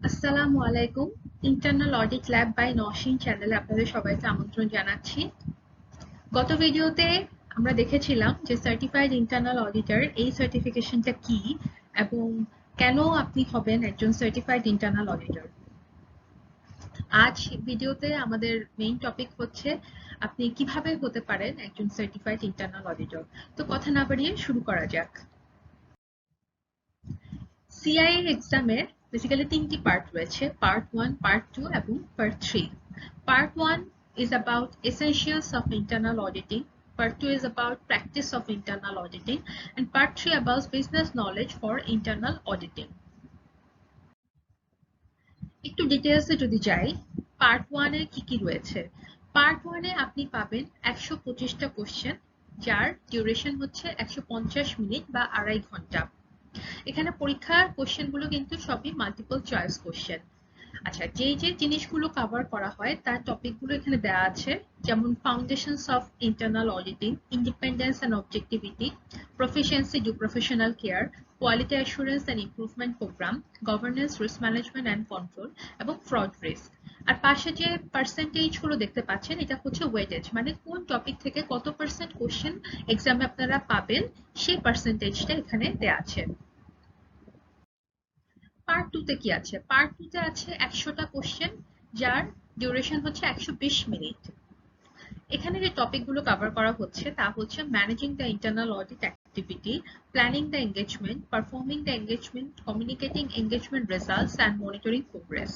আসসালামু আলাইকুম। Internal audit lab by Nowshin চ্যানেলে আপনাদের সবাইকে আমন্ত্রণ জানাচ্ছি। গত ভিডিওতে আমরা দেখেছিলাম যে সার্টিফাইড ইন্টারনাল অডিটর এই সার্টিফিকেশনটা কি এবং কেন আপনি হবেন একজন সার্টিফাইড ইন্টারনাল অডিটর। আজ ভিডিওতে আমাদের মেইন টপিক হচ্ছে আপনি কিভাবে হতে পারেন একজন সার্টিফাইড ইন্টারনাল অডিটর। তো কথা না বাড়িয়ে শুরু করা যাক। সিআইএ এক্সামের বেসিক্যালি তিনটি পার্ট রয়েছে, পার্ট 1, পার্ট 2 এবং part 3। Part 1 is about essentials of internal auditing, Part 2 is about practice of internal auditing, and Part 3 about business knowledge for internal auditing. একটু ডিটেইলসে যদি যাই, পার্ট 1 এ কি কি রয়েছে। পার্ট 1 এ আপনি পাবেন 125টা কোশ্চেন, যার ডিউরেশন হচ্ছে 150 মিনিট বা 2.5 ঘন্টা। এখানে পরীক্ষার কোশ্চেনগুলো কিন্তু সবই মাল্টিপল চয়েস কোশ্চেন। আচ্ছা, যেই যে জিনিসগুলো কভার করা হয় তার টপিকগুলো এখানে দেওয়া আছে, যেমন foundations of internal auditing, independence and objectivity, proficiency to professional care, quality assurance and improvement program, governance, risk management and control এবং ফ্রড রিস্ক। আর পাশে যে পার্সেন্টেজ গুলো দেখতে পাচ্ছেন, এটা হচ্ছে ওয়েটেজ, মানে কোন টপিক থেকে কত পার্সেন্ট কোশ্চেন এক্সামে আপনারা পাবেন সেই পার্সেন্টেজটা এখানে দেওয়া আছে। পার্ট 2 তে কি আছে? পার্ট 2 তে আছে 100টা কোশ্চেন, যার ডিউরেশন হচ্ছে 120 মিনিট। এখানে যে টপিকগুলো কভার করা হচ্ছে তা হচ্ছে managing the internal audit activity, planning the engagement, performing the engagement, communicating engagement results and monitoring progress.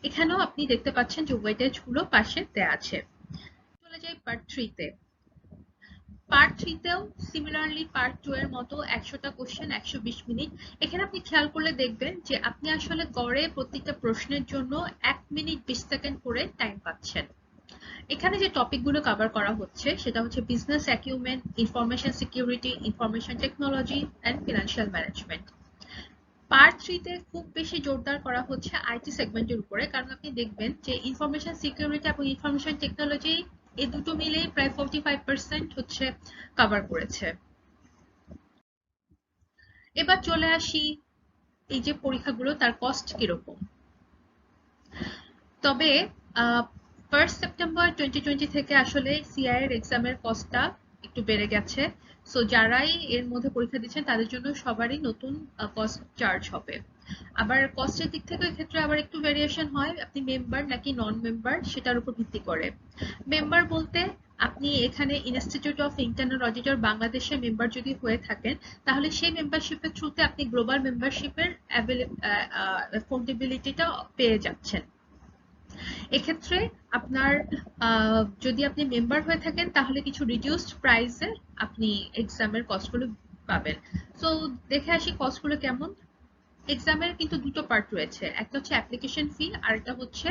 এখানেও আপনি দেখতে পাচ্ছেন যে ওয়েটেজ গুলো পাশে দেয়া আছে। চলে যাই পার্ট 3 তে। পার্ট 3 তেও সিমিলারলি পার্ট 2 এর মতো 100টা কোশ্চেন, 120 মিনিট। এখানে আপনি খেয়াল করলে দেখবেন যে আপনি আসলে গড়ে প্রত্যেকটা প্রশ্নের জন্য 1 মিনিট 20 সেকেন্ড করে টাইম পাচ্ছেন। এখানে যে টপিকগুলো কভার করা হচ্ছে সেটা হচ্ছে business acumen, information security, information technology and financial management. Part 3 তে খুব বেশি জোরদার করা হচ্ছে আইটি সেগমেন্টের উপরে, কারণ আপনি দেখবেন যে ইনফরমেশন সিকিউরিটি এবং ইনফরমেশন টেকনোলজি এই দুটো মিলে প্রায় 45% হচ্ছে কভার করেছে। এবার চলে আসি এই যে পরীক্ষাগুলো তার কস্ট কিরকম। তবে 1 সেপ্টেম্বর 2020 থেকে আসলে সিআই এর এক্সামের কস্টটা একটু বেড়ে গেছে। সো যারাই এর মধ্যে পরীক্ষা দিচ্ছেন তাদের জন্য সবারই নতুন কস্ট চার্জ হবে। আবার কস্টের দিক থেকে ক্ষেত্রে আবার একটু ভেরিয়েশন হয়, আপনি মেম্বার নাকি নন মেম্বার সেটার উপর ভিত্তি করে। মেম্বার বলতে আপনি এখানে ইনস্টিটিউট অফ ইন্টারনাল অডিটর বাংলাদেশের মেম্বার যদি হয়ে থাকেন, তাহলে সেই মেম্বারশিপের থ্রুতে আপনি গ্লোবাল মেম্বারশিপের অ্যাফোর্ডেবিলিটিটা পেয়ে যাচ্ছেন। এক্ষেত্রে আপনার যদি আপনি মেম্বার হয়ে থাকেন তাহলে কিছু রিডিউসড প্রাইসে আপনি এক্সামের কস্টগুলো পাবেন। সো দেখে আসি কস্টগুলো কেমন। এক্সামের কিন্তু দুটো পার্ট রয়েছে, একটা হচ্ছে অ্যাপ্লিকেশন ফি আর একটা হচ্ছে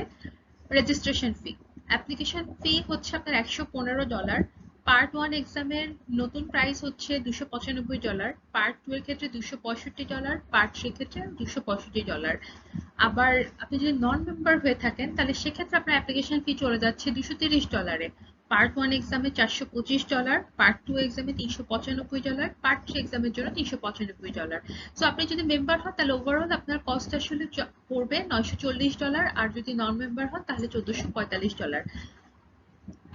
রেজিস্ট্রেশন ফি। অ্যাপ্লিকেশন ফি হচ্ছে আপনার $115। পার্ট 1 এক্সামের নতুন প্রাইস হচ্ছে $295, পার্ট 2 এর ক্ষেত্রে $265, পার্ট 3 এর ক্ষেত্রে $265। আবার আপনি যদি নন মেম্বার হয়ে থাকেন তাহলে সেক্ষেত্রে আপনার অ্যাপ্লিকেশন ফি চলে যাচ্ছে $230। পার্ট 1 এক্সামে $425, পার্ট 2 এক্সামে $395, পার্ট 3 এক্সামের জন্য $395। সো আপনি যদি মেম্বার হন তাহলে ওভারঅল আপনার কস্ট আসলে পড়বে $940, আর যদি নন মেম্বার হন তাহলে $1445।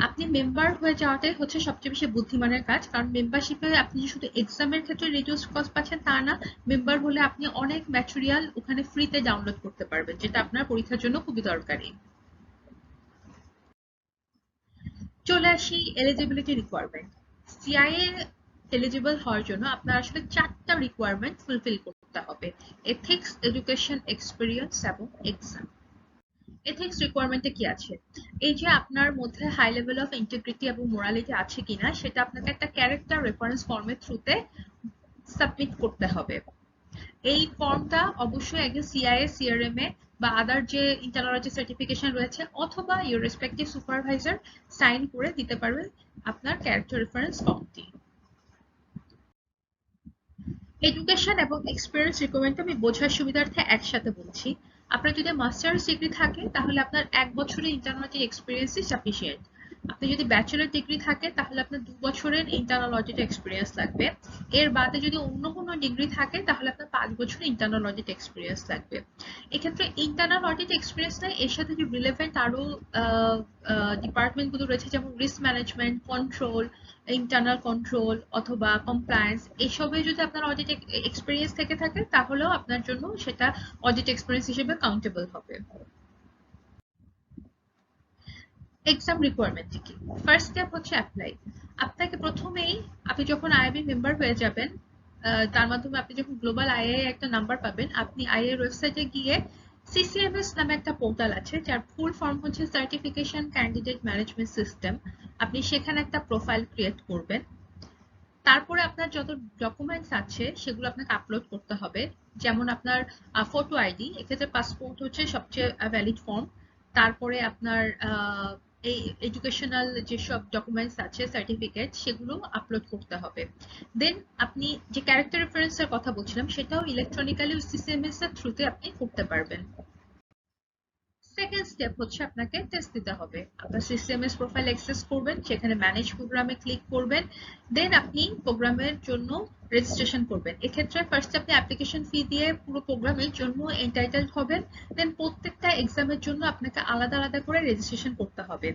আপনি মেম্বার হয়ে যাওয়াটাই হচ্ছে সবচেয়ে বেশি বুদ্ধিমানের কাজ, কারণ মেম্বারশিপে আপনি শুধু এক্সামের ক্ষেত্রে রিডিউস কস্ট পাচ্ছেন তা না, মেম্বার হলে আপনি অনেক ম্যাটেরিয়াল ওখানে ফ্রিতে ডাউনলোড করতে পারবেন, যেটা আপনার পরীক্ষার জন্য খুবই দরকারি। চলে আসি এলিজিবিলিটি রিকোয়ারমেন্ট। সিআইএ এলিজিবল হওয়ার জন্য আপনার আসলে 4টা রিকোয়ারমেন্ট ফুলফিল করতে হবে: এথিক্স, এডুকেশন, এক্সপেরিয়েন্স এবং এক্সাম। এথিক্স রিকোয়ারমেন্টে কি আছে? এই যে আপনার মধ্যে হাই লেভেল অফ ইন্টিগ্রিটি এবং মোরালিটি আছে কিনা সেটা আপনাকে একটা ক্যারেক্টার রেফারেন্স ফর্মের থ্রুতে সাবমিট করতে হবে। এই ফর্মটা অবশ্যই একজন সিআইএ, সিআরএম এ বা আদার যে ইন্টারনাল অডিট সার্টিফিকেশন রয়েছে অথবা ইউর রেসপেক্টিভ সুপারভাইজার সাইন করে দিতে পারবে আপনার ক্যারেক্টার রেফারেন্স ফর্মটি। এডুকেশন এবং এক্সপিরিয়েন্স রিকোয়ারমেন্ট আমি বোঝার সুবিধার্থে একসাথে বলছি। আপনার যদি মাস্টার্স ডিগ্রি থাকে তাহলে আপনার 1 বছরের ইন্টারনাল এক্সপিরিয়েন্সই সাফিসিয়েন্ট। আপনি যদি ব্যাচেলর ডিগ্রি থাকে তাহলে আপনার 2 বছরের ইন্টারনাল অডিট এক্সপিরিয়েন্স লাগবে। এর বাদে যদি অন্য কোনো ডিগ্রি থাকে তাহলে আপনার 5 বছরের ইন্টারনাল অডিট এক্সপিরিয়েন্স লাগবে। এক্ষেত্রে ইন্টারনাল অডিট এক্সপিরিয়েন্স নাই, এর সাথে যে রিলেভেন্ট আরো ডিপার্টমেন্ট গুলো রয়েছে যেমন risk management, control, internal control অথবা কমপ্লায়েন্স, এসবে যদি আপনার অডিট এক্সপিরিয়েন্স থেকে থাকে তাহলেও আপনার জন্য সেটা অডিট এক্সপিরিয়েন্স হিসেবে কাউন্টেবল হবে। এক্সাম রিকোয়ারমেন্ট কি? ফার্স্ট স্টেপ হচ্ছে অ্যাপ্লাই। আপনাকে প্রথমেই আপনি যখন আইআইবি মেম্বার হয়ে যাবেন, তার মাধ্যমে আপনি যখন গ্লোবাল আইআই একটা নাম্বার পাবেন, আপনি আইআই ওয়েবসাইটে গিয়ে সিসিএমএস নামে একটা পোর্টাল আছে যার ফুল ফর্ম হচ্ছে সার্টিফিকেশন ক্যান্ডিডেট ম্যানেজমেন্ট সিস্টেম। আপনি সেখানে একটা প্রোফাইল ক্রিয়েট করবেন। তারপরে আপনার যত ডকুমেন্টস আছে সেগুলো আপনাকে আপলোড করতে হবে, যেমন আপনার ফটো আইডি, এক্ষেত্রে পাসপোর্ট হচ্ছে সবচেয়ে ভ্যালিড ফর্ম। তারপরে আপনার এই এডুকেশনাল যেসব ডকুমেন্টস আছে, সার্টিফিকেট, সেগুলো আপলোড করতে হবে। দেন আপনি যে ক্যারেক্টার রেফারেন্সের কথা বলছিলাম সেটাও ইলেকট্রনিক্যালি সিসিএমএস এর থ্রুতে আপনি করতে পারবেন। সেকেন্ড স্টেপ হচ্ছে আপনাকে টেস্ট দিতে হবে। আপনার সিসিএমএস প্রোফাইল অ্যাক্সেস করবেন, সেখানে ম্যানেজ প্রোগ্রামে ক্লিক করবেন, দেন আপনি প্রোগ্রামের জন্য রেজিস্ট্রেশন করবেন। এক্ষেত্রে ফার্স্ট আপনি অ্যাপ্লিকেশন ফি দিয়ে পুরো প্রোগ্রামের জন্য এন্টাইটেলড হবেন, দেন প্রত্যেকটা এক্সামের জন্য আপনাকে আলাদা আলাদা করে রেজিস্ট্রেশন করতে হবে।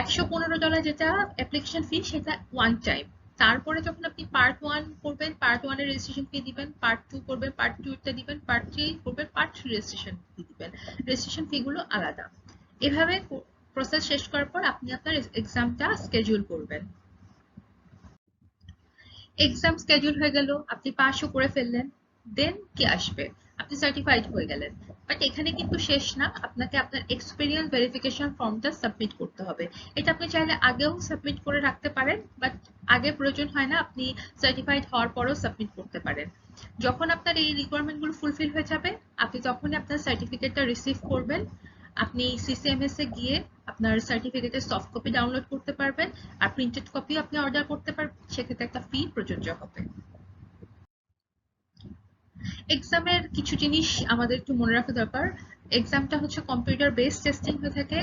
$115 যেটা অ্যাপ্লিকেশন ফি, সেটা ওয়ান টাইম। তারপরে যখন আপনি পার্ট 1 করবেন, পার্ট 1 এর রেজিস্ট্রেশন ফি দিবেন, পার্ট 2 করবেন, পার্ট 2 টা দিবেন, পার্ট 3 করবেন, পার্ট 3 রেজিস্ট্রেশন ফি দিবেন। রেজিস্ট্রেশন ফি গুলো আলাদা। এভাবে প্রসেস শেষ করার পর আপনি আপনার এক্সামটা স্কেডিউল করবেন। এক্সাম স্কেডিউল হয়ে গেল, আপনি পাসও করে ফেললেন, দেন কি আসবে? আপনি সার্টিফাইড হয়ে গেলেন। বাট এখানে কিন্তু শেষ না, আপনাকে আপনার এক্সপেরিয়েন্স ভেরিফিকেশন ফর্মটা সাবমিট করতে হবে। এটা আপনি চাইলে আগেও সাবমিট করে রাখতে পারেন, বাট আগে প্রয়োজন হয় না, আপনি সার্টিফাইড হওয়ার পরও সাবমিট করতে পারেন। যখন আপনার এই রিকোয়ারমেন্টগুলো ফুলফিল হয়ে যাবে, আপনি তখনই আপনার সার্টিফিকেটটা রিসিভ করবেন। আপনি সিসিএমএস এ গিয়ে আপনার সার্টিফিকেটের সফট কপি ডাউনলোড করতে পারবেন, আর প্রিন্টেড কপিও আপনি অর্ডার করতে পারবেন, সেক্ষেত্রে একটা ফি প্রযোজ্য হবে। এক্সামের কিছু জিনিস আমাদের একটু মনে রাখা দরকার। এক্সামটা হচ্ছে কম্পিউটার বেসড টেস্টিং হয়ে থাকে।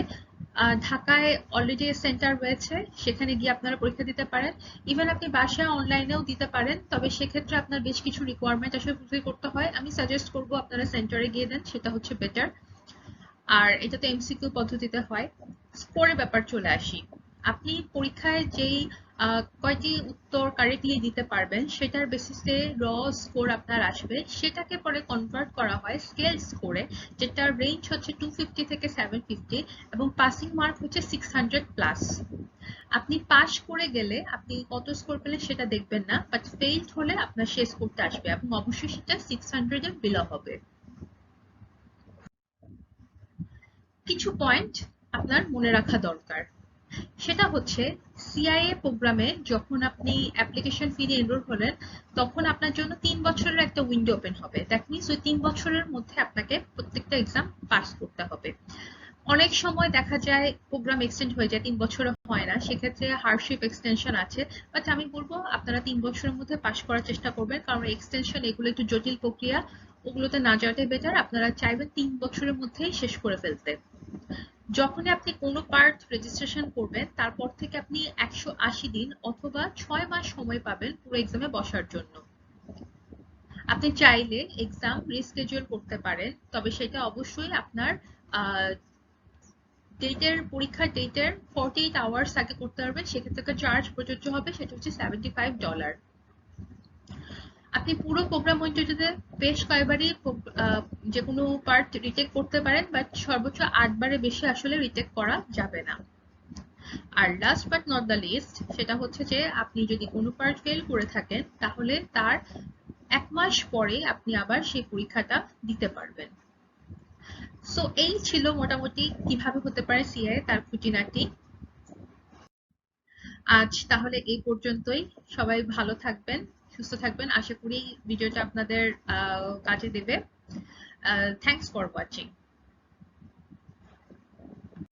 ঢাকায় অলরেডি সেন্টার রয়েছে, সেখানে গিয়ে আপনারা পরীক্ষা দিতে পারেন। ইভেন আপনি বাসায় অনলাইনেও দিতে পারেন, তবে সেক্ষেত্রে আপনার বেশ কিছু রিকোয়ারমেন্ট আসলে ফুলফিল করতে হয়। আমি সাজেস্ট করবো আপনারা সেন্টারে গিয়ে দেন, সেটা হচ্ছে বেটার। আর এটা তো এমসিকিউ পদ্ধতিতে হয়। স্কোরের ব্যাপার চলে আসি। আপনি পরীক্ষায় যেই কয়টি উত্তর কারেক্টলি দিতে পারবেন সেটার বেসিসে স্কোর আপনার আসবে, সেটাকে পরে কনভার্ট করা হয় স্কেল স্কোরে, যেটার রেঞ্জ হচ্ছে 250 থেকে 750, এবং পাসিং মার্ক হচ্ছে 600+। আপনি পাস করে গেলে আপনি কত স্কোর পেলেন সেটা দেখবেন না, বাট ফেইলড হলে আপনার সেই স্কোরটা আসবে, এবং অবশ্যই সেটা 600 এর বিলো হবে। কিছু পয়েন্ট আপনার মনে রাখা দরকার, সেটা হচ্ছে সিআইএ প্রোগ্রামে যখন আপনি অ্যাপ্লিকেশন ফি দিয়ে এনরোল হলেন, তখন আপনার জন্য 3 বছরের একটা উইন্ডো ওপেন হবে। দ্যাট মিনস ওই 3 বছরের মধ্যে আপনাকে প্রত্যেকটা এক্সাম পাস করতে হবে। অনেক সময় দেখা যায় প্রোগ্রাম এক্সটেন্ড হয়ে যায়, 3 বছরে হয় না, সেক্ষেত্রে হার্ডশিপ এক্সটেনশন আছে। বাট আমি বলবো আপনারা 3 বছরের মধ্যে পাস করার চেষ্টা করবেন, কারণ এক্সটেনশন এগুলো একটু জটিল প্রক্রিয়া, ওগুলোতে না যাওয়াটাই বেটার। আপনারা চাইবেন 3 বছরের মধ্যেই শেষ করে ফেলতে। যখনই আপনি কোনো পার্ট রেজিস্ট্রেশন করবেন, তারপর থেকে আপনি 180 দিন অথবা 6 মাস সময় পাবেন পুরো এক্সামে বসার জন্য। আপনি চাইলে এক্সাম রিস্কেডিউল করতে পারেন, তবে সেটা অবশ্যই আপনার পরীক্ষার ডেটের 48 আওয়ার্স আগে করতে পারবেন। সেক্ষেত্রে একটা চার্জ প্রযোজ্য হবে, সেটা হচ্ছে $75। আপনি পুরো প্রোগ্রাম উইন্ডোতে বেশ কয়েকবারই যে কোনো পার্ট রিটেক করতে পারেন, বাট সর্বোচ্চ 8 বারের বেশি আসলে রিটেক করা যাবে না। আর last but not the least, সেটা হচ্ছে যে আপনি যদি কোনো পার্ট ফেল করে থাকেন তাহলে তার 1 মাস পরে আপনি আবার সেই পরীক্ষাটা দিতে পারবেন। সো এই ছিল মোটামুটি কিভাবে হতে পারে সিএ তার খুঁটিনাটি। আজ তাহলে এই পর্যন্তই। সবাই ভালো থাকবেন, সুস্থ থাকবেন। আশা করি ভিডিওটা আপনাদের কাজে দেবে। Thanks for watching.